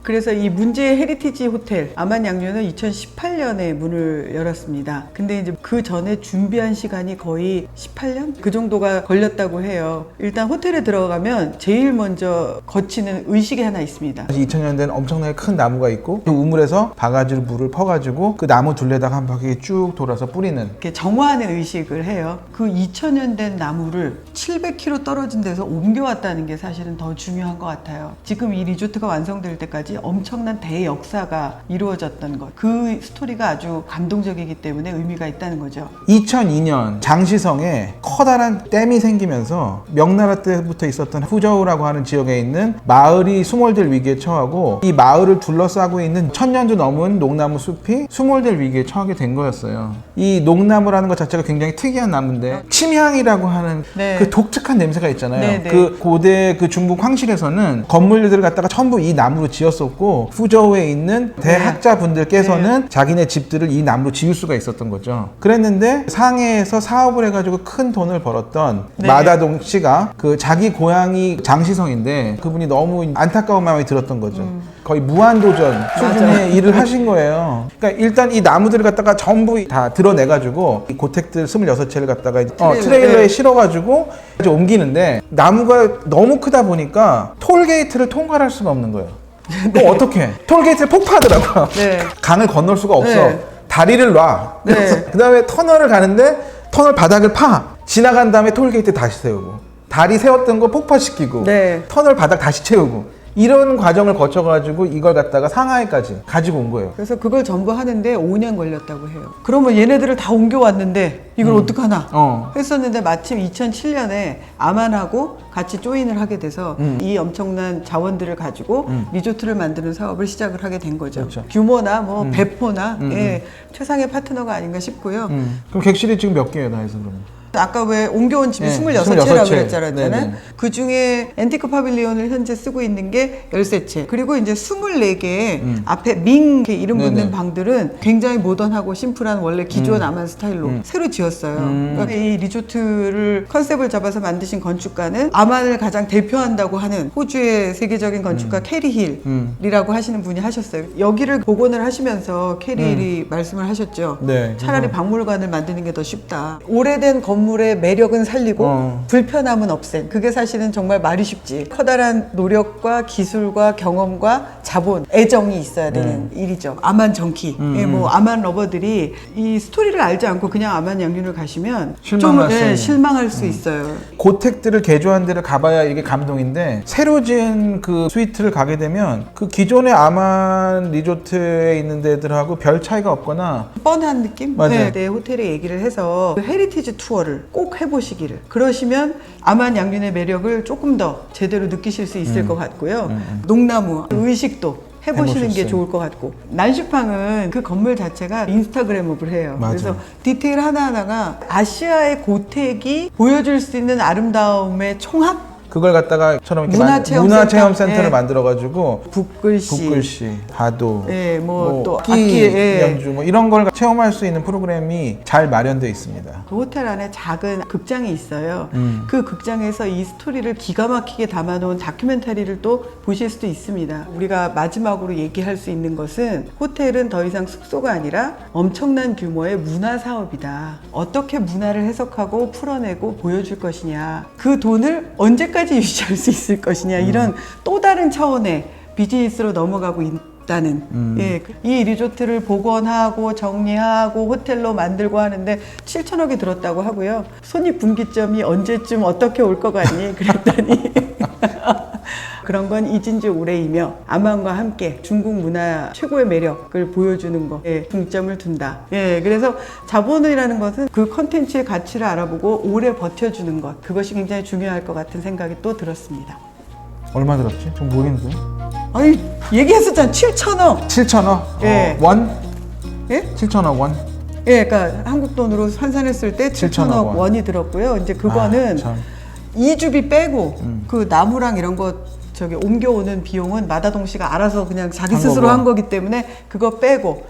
그래서 이 문제의 헤리티지 호텔 아만양류는 2018년에 문을 열었습니다. 근데 이제 그 전에 준비한 시간이 거의 18년? 그 정도가 걸렸다고 해요. 일단 호텔에 들어가면 제일 먼저 거치는 의식이 하나 있습니다. 2000년대는 엄청나게 큰 나무가 있고 그 우물에서 바가지로 물을 퍼가지고 그 나무 둘레다가 한 바퀴 쭉 돌아서 뿌리는 이렇게 정화하는 의식을 해요. 그 2000년 된 나무를 700km 떨어진 데서 옮겨왔다는 게 사실은 더 중요한 것 같아요. 지금 이 리조트가 완성될 때까지 엄청난 대역사가 이루어졌던 것. 그 스토리가 아주 감동적이기 때문에 의미가 있다는 거죠. 2002년 장시성에 커다란 댐이 생기면서 명나라 때부터 있었던 후저우라고 하는 지역에 있는 마을이 수몰될 위기에 처하고 이 마을을 둘러싸고 있는 1000년도 넘은 녹나무 숲이 수몰될 위기에 처하게 된 거였어요. 이 녹나무라는 것 자체가 굉장히 특이한 나무인데 침향이라고 하는 네. 그 독특한 냄새가 있잖아요. 네, 네. 그 고대 그 중국 황실에서는 건물들을 갖다가 전부 이 나무로 지었었고 후저우에 있는 대학자분들께서는 자기네 집들을 이 나무로 지을 수가 있었던 거죠. 그랬는데 상해에서 사업을 해가지고 큰 돈을 벌었던 네. 마다동 씨가 그 자기 고향이 장시성인데 그분이 너무 안타까운 마음이 들었던 거죠. 거의 무한도전 수준의 맞아요. 일을 하신 거예요. 그러니까 일단 이 나무들을 갖다가 전부 다 드러내가지고 이 고택들 26채를 갖다가 트레일러에 네. 실어가지고 이제 옮기는데 나무가 너무 크다 보니까 톨게이트를 통과할 수가 없는 거예요. 또 어떻게? 톨게이트를 폭파하더라고요. 네. 강을 건널 수가 없어. 네. 다리를 놔. 네. 그 다음에 터널을 가는데 터널 바닥을 파. 지나간 다음에 톨게이트 다시 세우고. 다리 세웠던 거 폭파시키고. 네. 터널 바닥 다시 채우고. 이런 과정을 거쳐가지고 이걸 갖다가 상하이까지 가지고 온 거예요. 그래서 그걸 전부 하는데 5년 걸렸다고 해요. 그러면 얘네들을 다 옮겨왔는데 이걸 어떡하나 했었는데 마침 2007년에 아만하고 같이 조인을 하게 돼서 이 엄청난 자원들을 가지고 리조트를 만드는 사업을 시작을 하게 된 거죠. 그렇죠. 규모나 뭐 배포나 예, 최상의 파트너가 아닌가 싶고요. 그럼 객실이 지금 몇 개예요, 다 해서 그러면? 아까 왜 옮겨온 집이 네, 26채라고 26채. 그랬잖아요. 네네. 그 중에 앤티크 파빌리온을 현재 쓰고 있는 게 13채. 그리고 이제 24개의 앞에 밍 이렇게 이름 붙는 네네. 방들은 굉장히 모던하고 심플한 원래 기존 아만 스타일로 새로 지었어요. 그러니까 이 리조트를 컨셉을 잡아서 만드신 건축가는 아만을 가장 대표한다고 하는 호주의 세계적인 건축가 캐리 힐이라고 하시는 분이 하셨어요. 여기를 복원을 하시면서 캐리 힐이 말씀을 하셨죠. 네. 차라리 박물관을 만드는 게 더 쉽다. 오래된 건물의 매력은 살리고 불편함은 없앤. 그게 사실은 정말 말이 쉽지. 커다란 노력과 기술과 경험과 자본, 애정이 있어야 되는 일이죠. 아만 정키, 예, 뭐 아만 러버들이 이 스토리를 알지 않고 그냥 아만 양륜을 가시면 실망할 좀 수 있는. 실망할 수 있어요. 고택들을 개조한 데를 가봐야 이게 감동인데 새로 지은 그 스위트를 가게 되면 그 기존의 아만 리조트에 있는 데들하고 별 차이가 없거나 뻔한 느낌? 맞아요. 네, 호텔에 얘기를 해서 그 헤리티지 투어를 꼭 해보시기를. 그러시면 아만 양륜의 매력을 조금 더 제대로 느끼실 수 있을 것 같고요. 녹나무 의식도 해보시는 게 해보셨어요. 좋을 것 같고. 난슈팡은 그 건물 자체가 인스타그램업을 해요. 맞아요. 그래서 디테일 하나하나가 아시아의 고택이 보여줄 수 있는 아름다움의 총합? 그걸 갖다가 이렇게 문화체험센터. 예. 만들어가지고 붓글씨. 붓글씨, 다도, 예, 뭐 또 악기 악기, 예. 연주 뭐 이런 걸 체험할 수 있는 프로그램이 잘 마련되어 있습니다. 그 호텔 안에 작은 극장이 있어요. 그 극장에서 이 스토리를 기가 막히게 담아놓은 다큐멘터리를 또 보실 수도 있습니다. 우리가 마지막으로 얘기할 수 있는 것은 호텔은 더 이상 숙소가 아니라 엄청난 규모의 문화 사업이다. 어떻게 문화를 해석하고 풀어내고 보여줄 것이냐. 그 돈을 언제까지 유지할 수 있을 것이냐. 이런 또 다른 차원의 비즈니스로 넘어가고 있다는. 예, 이 리조트를 복원하고 정리하고 호텔로 만들고 하는데 7천억이 들었다고 하고요. 손익분기점이 언제쯤 어떻게 올 것 같니? 그랬더니 그런 건 잊은 지 오래이며 아만과 함께 중국 문화 최고의 매력을 보여주는 것에 중점을 둔다. 예, 그래서 자본이라는 것은 그 컨텐츠의 가치를 알아보고 오래 버텨주는 것, 그것이 굉장히 중요할 것 같은 생각이 또 들었습니다. 얼마 들었지? 좀 모르겠는데. 아니, 얘기했었잖아. 7천억. 7천억? 예. 원? 예? 7천억 원? 예, 그러니까 한국 돈으로 환산했을 때 7천억 원이 들었고요. 이제 그거는 참. 이주비 빼고 그 나무랑 이런 거 옮겨오는 비용은 마다동 씨가 알아서 그냥 자기 한 스스로 거고. 한 거기 때문에 그거 빼고